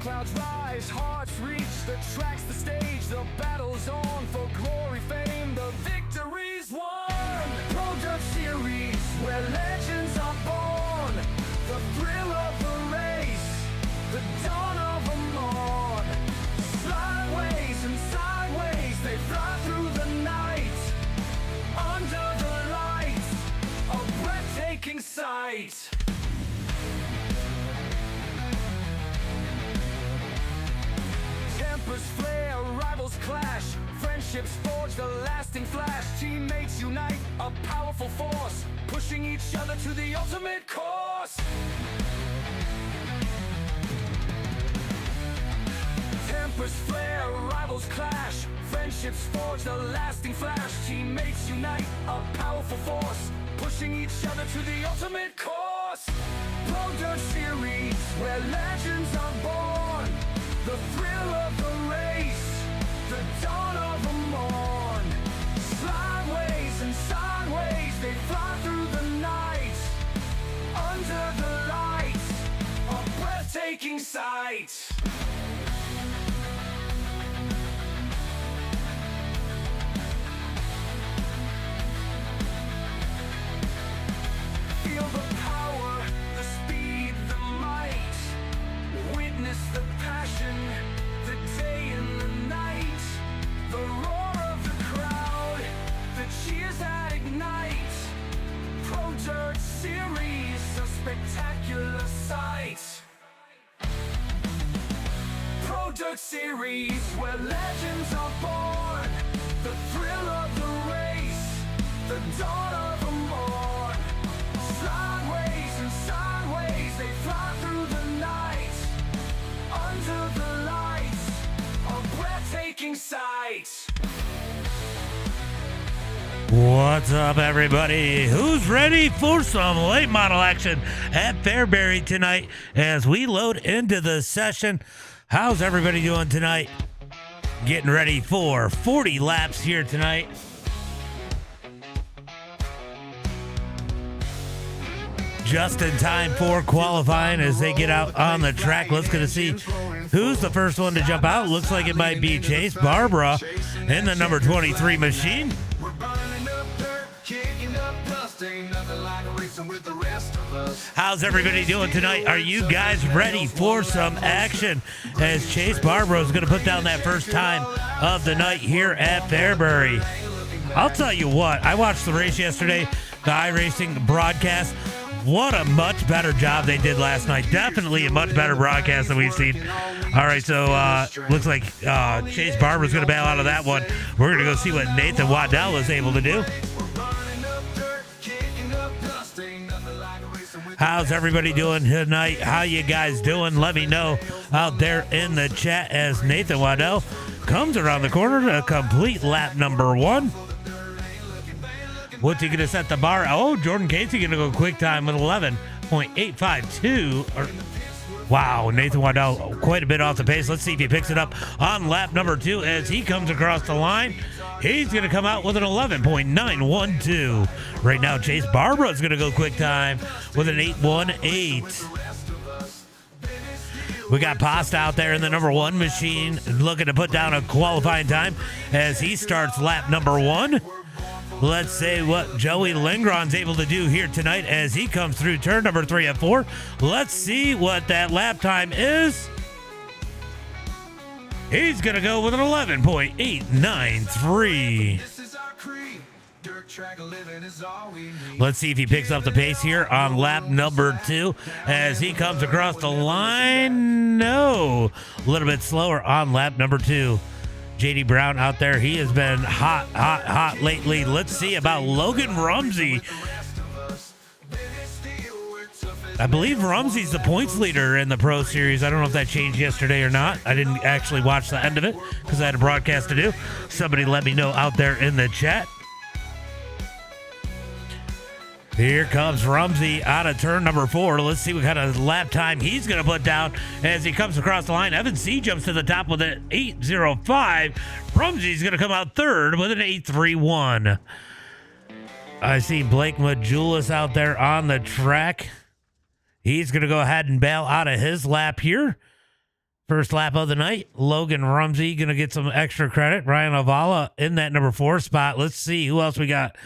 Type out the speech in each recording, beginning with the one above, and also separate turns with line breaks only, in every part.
Clouds rise, hearts reach, the track's the stage, the battle's on for glory, fame, the victory's won. Pro Dirt Series, where legends are born, the thrill of the race, the dawn of a morn. Slideways and sideways, they fly through the night, under the lights, a breathtaking sight. Tempers flare, rivals clash, friendships forge the lasting flash. Teammates unite, a powerful force, pushing each other to the ultimate course. Tempers flare, rivals clash, friendships forge the lasting flash. Teammates unite, a powerful force, pushing each other to the ultimate course. Pro Dirt Series, where legends are born, the thrill of the race, the dawn of the morn. Slideways and sideways, they fly through the night, under the lights, a breathtaking sight. Feel the power, the speed, the might. Witness the passion, the day and the night. The roar of the crowd, the cheers that ignite. Pro Dirt Series, a spectacular sight. Pro Dirt Series, where legends are born. The thrill of the race, the dawn of a morn. Sideways and sideways, they fly through the night, under the lights, a breathtaking sight.
What's up, everybody? Who's ready for some late model action at Fairbury tonight as we load into the session? How's everybody doing tonight? Getting ready for 40 laps here tonight. Just in time for qualifying as they get out on the track. Let's get to see who's the first one to jump out. Looks like it might be Chase Barbara in the number 23 machine. How's everybody doing tonight? Are you guys ready for some action as Chase Barbara is going to put down that first time of the night here at Fairbury? I'll tell you what, I watched the race yesterday, the iRacing broadcast. What a much better job they did last night. Definitely a much better broadcast than we've seen. All right, so looks like Chase Barbara's going to bail out of that one. We're going to go see what Nathan Waddell is able to do. How's everybody doing tonight? How you guys doing? Let me know out there in the chat as Nathan Waddell comes around the corner to complete lap number 1. What's he going to set the bar? Oh, Jordan Casey going to go quick time with 11.852. Wow, Nathan Waddell quite a bit off the pace. Let's see if he picks it up on lap number 2 as he comes across the line. He's going to come out with an 11.912. Right now, Chase Barbara is going to go quick time with an 8.18. We got Pasta out there in the number 1 machine looking to put down a qualifying time as he starts lap number 1. Let's see what Joey Lindgren's able to do here tonight as he comes through turn number 3 and 4. Let's see what that lap time is. He's going to go with an 11.893. Let's see if he picks up the pace here on lap number 2 as he comes across the line. No, a little bit slower on lap number 2. JD Brown out there, he has been hot lately. Let's see about Logan Rumsey. I believe Rumsey's the points leader in the Pro Series. I don't know if that changed yesterday or not. I didn't actually watch the end of it because I had a broadcast to do. Somebody let me know out there in the chat. Here comes Rumsey out of turn number 4. Let's see what kind of lap time he's going to put down as he comes across the line. Evan C. jumps to the top with an 8.05. Rumsey's going to come out third with an 8.31. I see Blake Majulis out there on the track. He's going to go ahead and bail out of his lap here. First lap of the night, Logan Rumsey going to get some extra credit. Ryan Ovala in that number 4 spot. Let's see who else we got.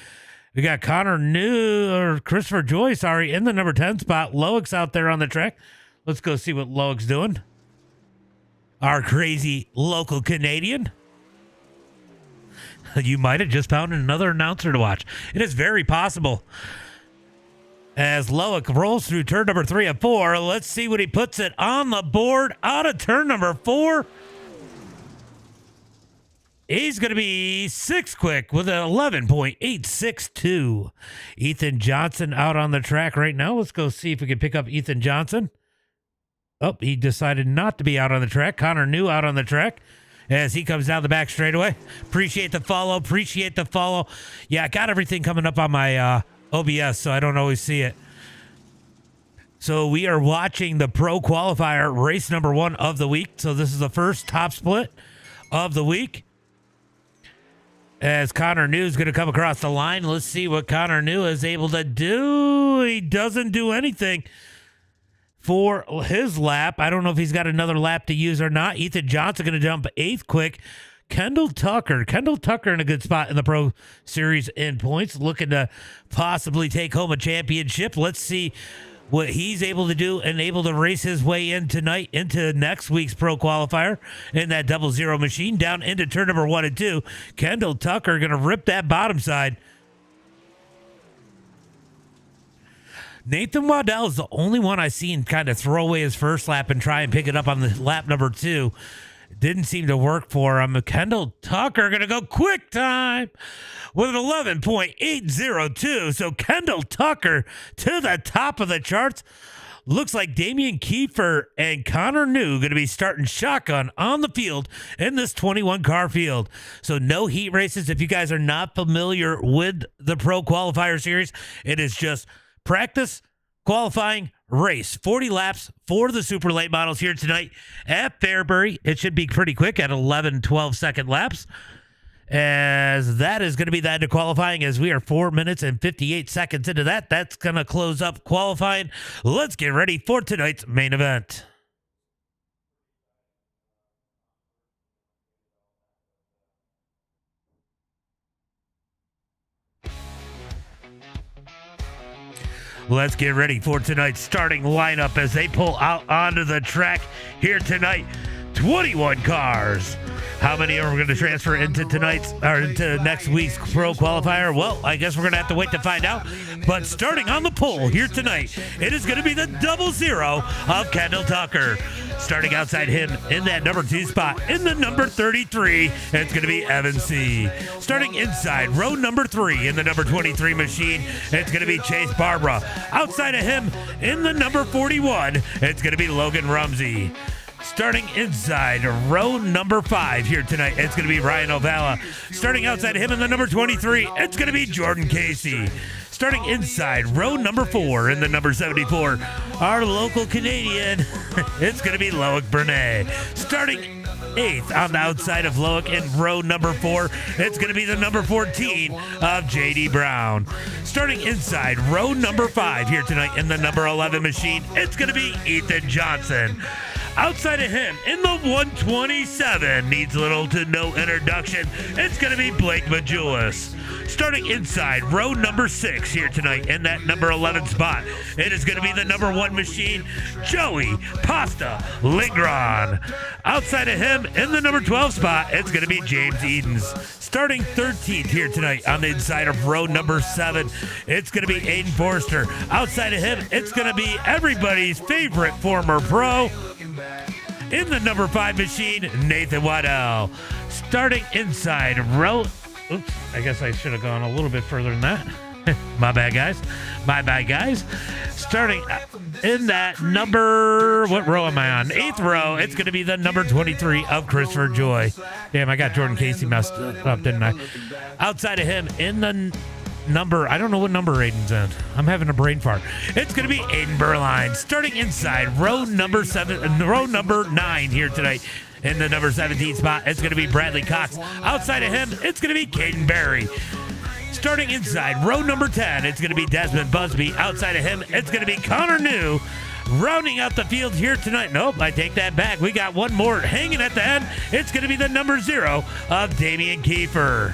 We got Christopher Joy, in the number 10 spot. Loick's out there on the track. Let's go see what Loick's doing. Our crazy local Canadian. You might have just found another announcer to watch. It is very possible. As Loick rolls through turn number 3 of 4, let's see what he puts it on the board out of turn number 4. He's going to be 6 quick with an 11.862. Ethan Johnson out on the track right now. Let's go see if we can pick up Ethan Johnson. Oh, he decided not to be out on the track. Connor New out on the track as he comes down the back straightaway. Appreciate the follow. Yeah, I got everything coming up on my OBS, so I don't always see it. So we are watching the Pro Qualifier race number 1 of the week. So this is the first top split of the week. As Connor New is going to come across the line. Let's see what Connor New is able to do. He doesn't do anything for his lap. I don't know if he's got another lap to use or not. Ethan Johnson going to jump 8th quick. Kendall Tucker in a good spot in the Pro Series in points, looking to possibly take home a championship. Let's see what he's able to do and able to race his way in tonight into next week's Pro Qualifier in that 00 machine down into turn number 1 and 2. Kendall Tucker going to rip that bottom side. Nathan Waddell is the only one I've seen kind of throw away his first lap and try and pick it up on the lap number 2. Didn't seem to work for him. Kendall Tucker going to go quick time with an 11.802. So Kendall Tucker to the top of the charts. Looks like Damian Kiefer and Connor New going to be starting shotgun on the field in this 21 car field. So no heat races. If you guys are not familiar with the Pro Qualifier Series, it is just practice, qualifying, race. 40 laps for the super late models here tonight at Fairbury. It should be pretty quick at 11-12 second laps, as that is going to be the end of qualifying, as we are 4 minutes and 58 seconds into that. That's going to close up qualifying. Let's get ready for tonight's main event. Let's get ready for tonight's starting lineup as they pull out onto the track here tonight. 21 cars. How many are we going to transfer into into next week's Pro Qualifier? Well, I guess we're going to have to wait to find out. But starting on the pole here tonight, it is going to be the 00 of Kendall Tucker. Starting outside him in that number 2 spot, in the number 33, it's going to be Evan C. Starting inside row number 3 in the number 23 machine, it's going to be Chase Barbara. Outside of him in the number 41, it's going to be Logan Rumsey. Starting inside row number 5 here tonight, it's going to be Ryan Ovala. Starting outside him in the number 23, it's going to be Jordan Casey. Starting inside row number 4 in the number 74, our local Canadian, it's going to be Loic Bernay. Starting 8th on the outside of Loic in row number 4, it's going to be the number 14 of JD Brown. Starting inside row number 5 here tonight in the number 11 machine, it's going to be Ethan Johnson. Outside of him, in the 127, needs little to no introduction, it's going to be Blake Majulis. Starting inside row number 6 here tonight in that number 11 spot, it is going to be the number 1 machine, Joey Pasta Lingron. Outside of him, in the number 12 spot, it's going to be James Edens. Starting 13th here tonight on the inside of row number 7, it's going to be Aiden Forrester. Outside of him, it's going to be everybody's favorite former pro, in the number 5 machine, Nathan Waddell. Starting inside row... Oops, I guess I should have gone a little bit further than that. My bad, guys. Starting in that number... What row am I on? 8th row. It's going to be the number 23 of Christopher Joy. Damn, I got Jordan Casey messed up, didn't I? Outside of him, in the number... I don't know what number Aiden's in. I'm having a brain fart. It's going to be Aiden Berline. Starting inside row number 9 here tonight. In the number 17 spot, it's going to be Bradley Cox. Outside of him, it's going to be Caden Berry. Starting inside row number 10, it's going to be Desmond Busby. Outside of him, it's going to be Connor New. Rounding out the field here tonight. Nope, I take that back. We got one more hanging at the end. It's going to be the number 0 of Damian Kiefer.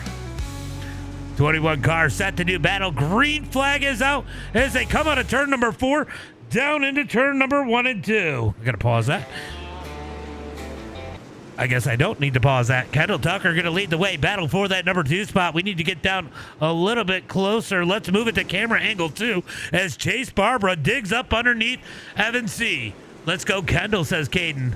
21 cars set to do battle. Green flag is out as they come out of turn number 4 down into turn number 1 and 2. I got to pause that. I guess I don't need to pause that. Kendall Tucker going to lead the way. Battle for that number 2 spot. We need to get down a little bit closer. Let's move it to camera angle 2 as Chase Barbara digs up underneath Evan C. Let's go, Kendall, says Caden.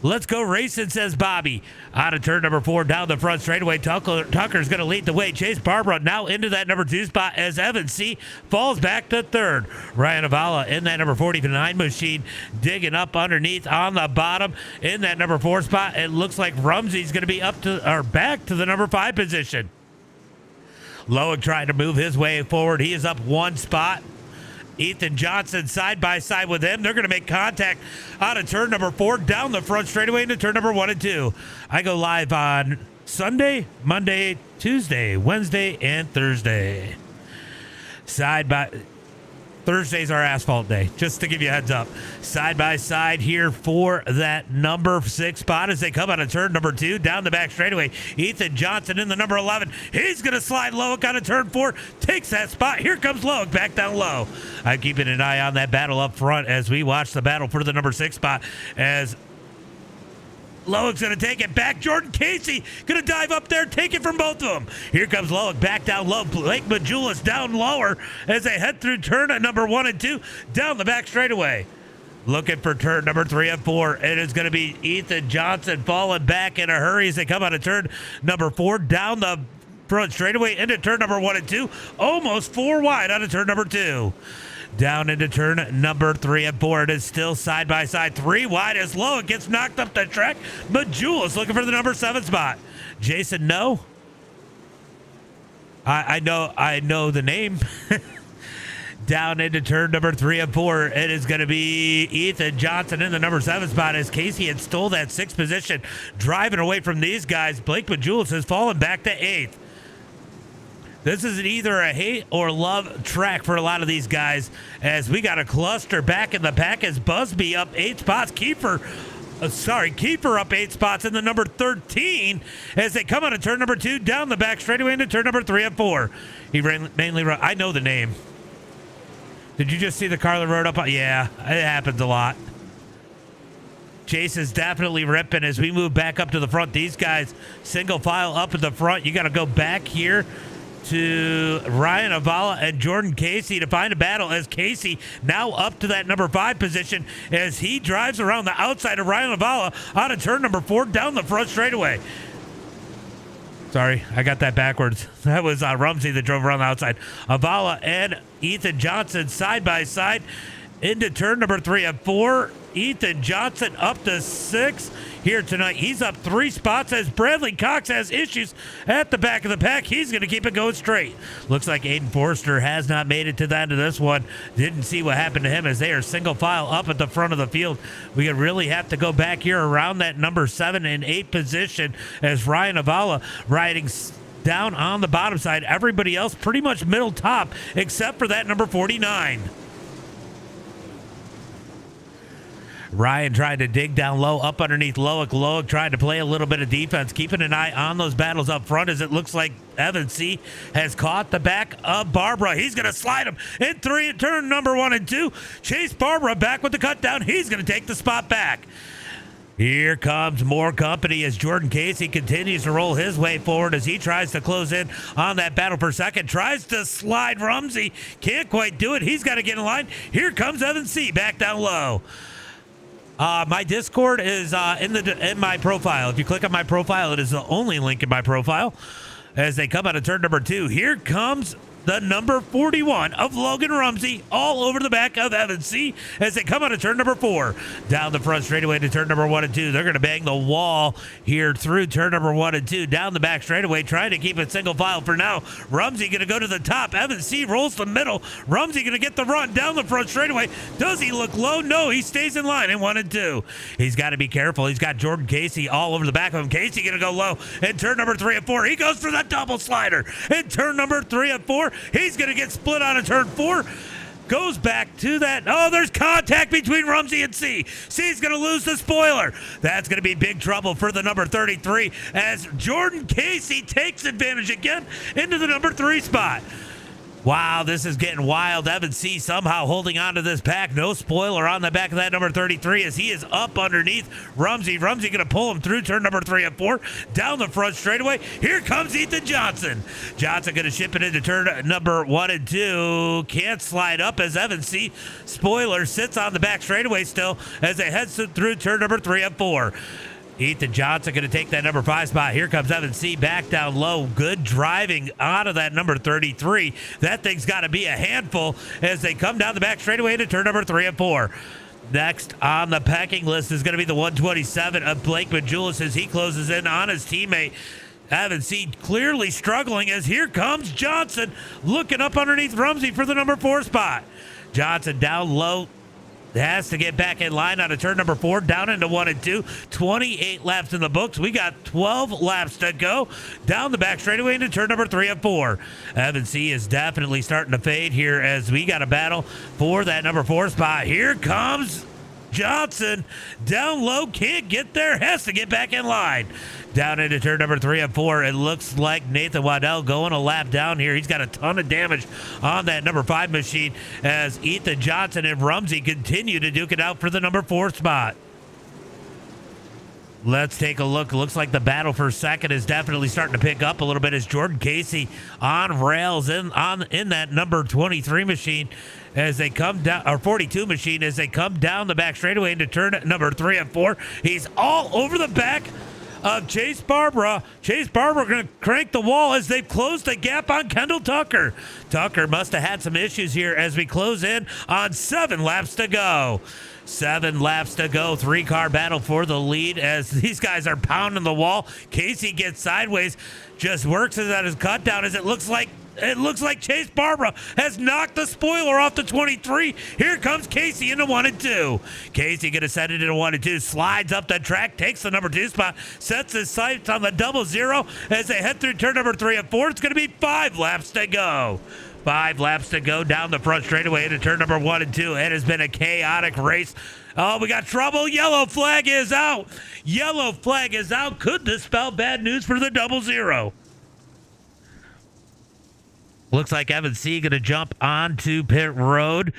Let's go racing, says Bobby. Out of turn number 4 down the front straightaway. Tucker's going to lead the way. Chase Barbara now into that number 2 spot as Evan C. falls back to 3rd. Ryan Avala in that number 49 machine digging up underneath on the bottom in that number 4 spot. It looks like Rumsey's going to be back to the number 5 position. Loic trying to move his way forward. He is up 1 spot. Ethan Johnson side by side with him. They're going to make contact out of turn number 4 down the front straightaway into turn number 1 and 2. I go live on Sunday, Monday, Tuesday, Wednesday, and Thursday. Thursday's our asphalt day, just to give you a heads up. Side by side here for that number 6 spot as they come out of turn number 2 down the back straightaway. Ethan Johnson in the number 11. He's going to slide Loic out of turn 4. Takes that spot. Here comes Loic back down low. I'm keeping an eye on that battle up front as we watch the battle for the number 6 spot as Loic's going to take it back. Jordan Casey going to dive up there, take it from both of them. Here comes Loic back down low. Blake Majulis down lower as they head through turn at number 1 and 2 down the back straightaway. Looking for turn number 3 and 4. It is going to be Ethan Johnson falling back in a hurry as they come out of turn number 4 down the front straightaway into turn number 1 and 2. Almost 4 wide out of turn number 2. Down into turn number 3 and 4. It is still side by side. 3 wide as Loic gets knocked up the track. Majulis looking for the number 7 spot. Jason, no. I know the name. Down into turn number 3 and 4. It is going to be Ethan Johnson in the number 7 spot as Casey had stole that 6th position. Driving away from these guys. Blake Majulis has fallen back to 8th. This is either a hate or love track for a lot of these guys as we got a cluster back in the pack as Busby up 8 spots. Kiefer up 8 spots in the number 13 as they come out of turn number 2 down the back straightaway into turn number 3 and 4. He mainly run. I know the name. Did you just see the car that rode up? Yeah, it happens a lot. Chase is definitely ripping as we move back up to the front. These guys single file up at the front. You got to go back here to Ryan Avala and Jordan Casey to find a battle as Casey now up to that number 5 position as he drives around the outside of Ryan Avala out of turn number 4 down the front straightaway. Sorry, I got that backwards. That was Rumsey that drove around the outside. Avala and Ethan Johnson side by side into turn number 3 and 4. Ethan Johnson up to 6 here tonight. He's up 3 spots as Bradley Cox has issues at the back of the pack. He's going to keep it going straight. Looks like Aiden Forrester has not made it to the end of this one. Didn't see what happened to him as they are single file up at the front of the field. We really have to go back here around that number 7 and 8 position as Ryan Avala riding down on the bottom side. Everybody else pretty much middle top except for that number 49. Ryan trying to dig down low up underneath Loic. Loic trying to play a little bit of defense, keeping an eye on those battles up front as it looks like Evan C. has caught the back of Barbara. He's going to slide him in 3 at turn number 1 and 2. Chase Barbara back with the cut down. He's going to take the spot back. Here comes more company as Jordan Casey continues to roll his way forward as he tries to close in on that battle for second. Tries to slide Rumsey. Can't quite do it. He's got to get in line. Here comes Evan C. back down low. My Discord is in my profile. If you click on my profile, it is the only link in my profile. As they come out of turn number 2, here comes the number 41 of Logan Rumsey all over the back of Evan C. as they come out of turn number 4. Down the front straightaway to turn number 1 and 2. They're going to bang the wall here through turn number 1 and 2. Down the back straightaway, trying to keep it single file for now. Rumsey going to go to the top. Evan C. rolls the middle. Rumsey going to get the run down the front straightaway. Does he look low? No, he stays in line in 1 and 2. He's got to be careful. He's got Jordan Casey all over the back of him. Casey going to go low in turn number 3 and 4. He goes for the double slider in turn number 3 and 4. He's going to get split out of turn 4. goes back to that. Oh, there's contact between Rumsey and C. C's going to lose the spoiler. That's going to be big trouble for the number 33 as Jordan Casey takes advantage again into the number 3 spot. Wow, this is getting wild. Evan C. somehow holding on to this pack. No spoiler on the back of that number 33 as he is up underneath Rumsey. Rumsey going to pull him through turn number 3 and 4. Down the front straightaway. Here comes Ethan Johnson. Johnson going to ship it into turn number 1 and 2. Can't slide up as Evan C. spoiler sits on the back straightaway still as they head through turn number 3 and 4. Ethan Johnson going to take that number 5 spot. Here comes Evan C. back down low. Good driving out of that number 33. That thing's got to be a handful as they come down the back straightaway to turn number 3 and 4. Next on the pecking list is going to be the 127 of Blake Majulis as he closes in on his teammate. Evan C. clearly struggling as here comes Johnson looking up underneath Rumsey for the number 4 spot. Johnson down low. Has to get back in line out of turn number 4, down into 1 and 2. 28 laps in the books. We got 12 laps to go. Down the back straightaway into turn number 3 and 4. Evan C. is definitely starting to fade here as we got a battle for that number 4 spot. Here comes Johnson. Down low, can't get there, has to get back in line. Down into turn number 3 and 4. It looks like Nathan Waddell going a lap down here. He's got a ton of damage on that number 5 machine as Ethan Johnson and Rumsey continue to duke it out for the number 4 spot. Let's take a look. Looks like the battle for second is definitely starting to pick up a little bit as Jordan Casey on rails in that number 23 machine as they come down, or 42 machine as they come down the back straightaway into turn number 3 and 4. He's all over the back of Chase Barbara. Chase Barbara going to crank the wall as they've closed the gap on Kendall Tucker. Tucker must have had some issues here as we close in on 7 laps to go. 7 laps to go. 3-car battle for the lead as these guys are pounding the wall. Casey gets sideways, just works it at his cut down as it looks like Chase Barbara has knocked the spoiler off the 23. Here comes Casey into 1 and 2. Casey going to set it into 1 and 2. Slides up the track, takes the number 2 spot, sets his sights on the 00 as they head through turn number 3 and 4. It's going to be 5 laps to go. 5 laps to go down the front straightaway into turn number 1 and 2. It has been a chaotic race. Oh, we got trouble. Yellow flag is out. Yellow flag is out. Could this spell bad news for the 00? Looks like Evan C. going to jump onto pit road.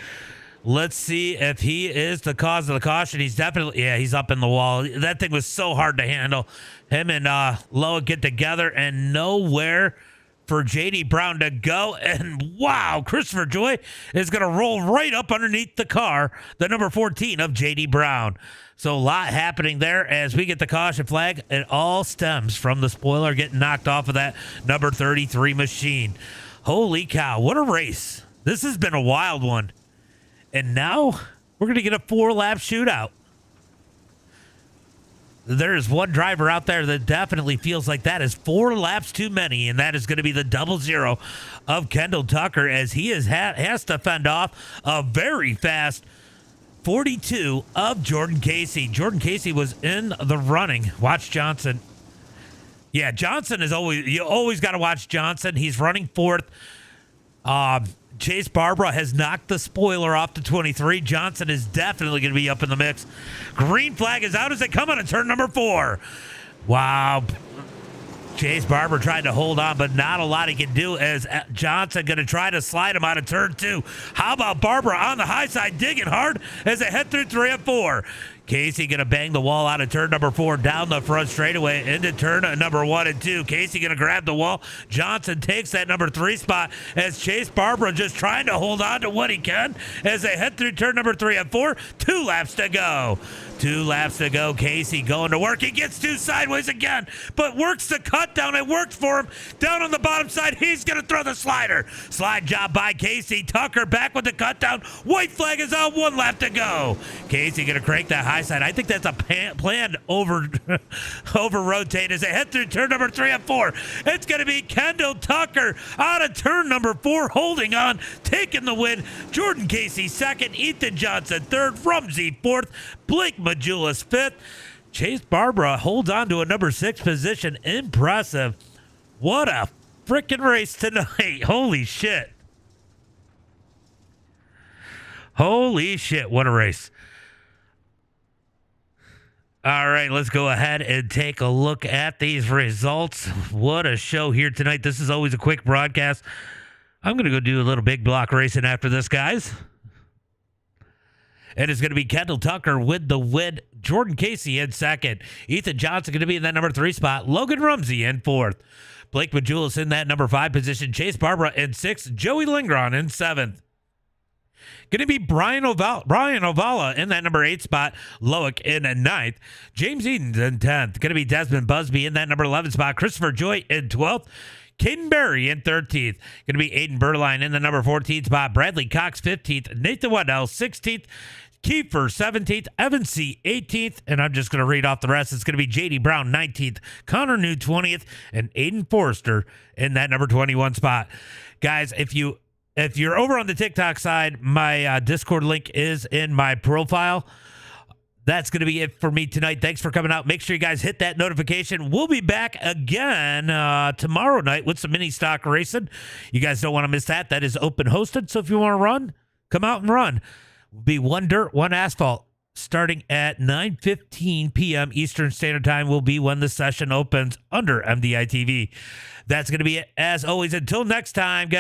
Let's see if he is the cause of the caution. He's definitely, yeah, he's up in the wall. That thing was so hard to handle. Him and Loa get together and nowhere for J.D. Brown to go. And wow, Christopher Joy is going to roll right up underneath the car, the number 14 of J.D. Brown. So a lot happening there as we get the caution flag. It all stems from the spoiler getting knocked off of that number 33 machine. Holy cow, what a race. This has been a wild one. And now we're going to get a 4-lap shootout. There's one driver out there that definitely feels like that is 4 laps too many, and that is going to be the 00 of Kendall Tucker as he has to fend off a very fast 42 of Jordan Casey. Jordan Casey was in the running. Watch Johnson. Yeah, Johnson is you always got to watch Johnson. He's running 4th. Chase Barbara has knocked the spoiler off to 23. Johnson is definitely going to be up in the mix. Green flag is out as they come on to turn number 4. Wow. Chase Barbara tried to hold on, but not a lot he can do as Johnson going to try to slide him out of turn 2. How about Barbara on the high side digging hard as they head through 3 and 4. Casey going to bang the wall out of turn number 4 down the front straightaway into turn number 1 and 2. Casey going to grab the wall. Johnson takes that number 3 spot as Chase Barbara just trying to hold on to what he can as they head through turn number 3 and 4. 2 laps to go. 2 laps to go. Casey going to work. He gets 2 sideways again, but works the cut down. It worked for him. Down on the bottom side, he's going to throw the slider. Slide job by Casey. Tucker back with the cut down. White flag is out. 1 lap to go. Casey going to crank that high side. I think that's a planned over rotate as they head through turn number 3 and 4. It's going to be Kendall Tucker out of turn number 4, holding on, taking the win. Jordan Casey 2nd, Ethan Johnson 3rd, Rumsey 4th, Blake Majulis 5th. Chase Barbara holds on to a number 6 position. Impressive. What a freaking race tonight. Holy shit. Holy shit, what a race. All right, let's go ahead and take a look at these results. What a show here tonight. This is always a quick broadcast. I'm going to go do a little big block racing after this, guys. And it's going to be Kendall Tucker with the win. Jordan Casey in second. Ethan Johnson going to be in that number 3 spot. Logan Rumsey in 4th. Blake Majulis in that number 5 position. Chase Barbara in 6th. Joey Lingron in 7th. Going to be Brian Ovala in that number 8 spot. Loic in 9th. James Edens in 10th. Going to be Desmond Busby in that number 11 spot. Christopher Joy in 12th. Caden Berry in 13th. Going to be Aiden Berline in the number 14 spot. Bradley Cox 15th. Nathan Waddell 16th. Kiefer 17th. Evan C 18th. And I'm just going to read off the rest. It's going to be JD Brown 19th. Connor New 20th. And Aiden Forrester in that number 21 spot. Guys, if you're over on the TikTok side, my Discord link is in my profile. That's going to be it for me tonight. Thanks for coming out. Make sure you guys hit that notification. We'll be back again tomorrow night with some mini stock racing. You guys don't want to miss that. That is open hosted. So if you want to run, come out and run. Will be one dirt, one asphalt. Starting at 9:15 p.m. Eastern Standard Time will be when the session opens under MDiTV. That's going to be it. As always, until next time, guys.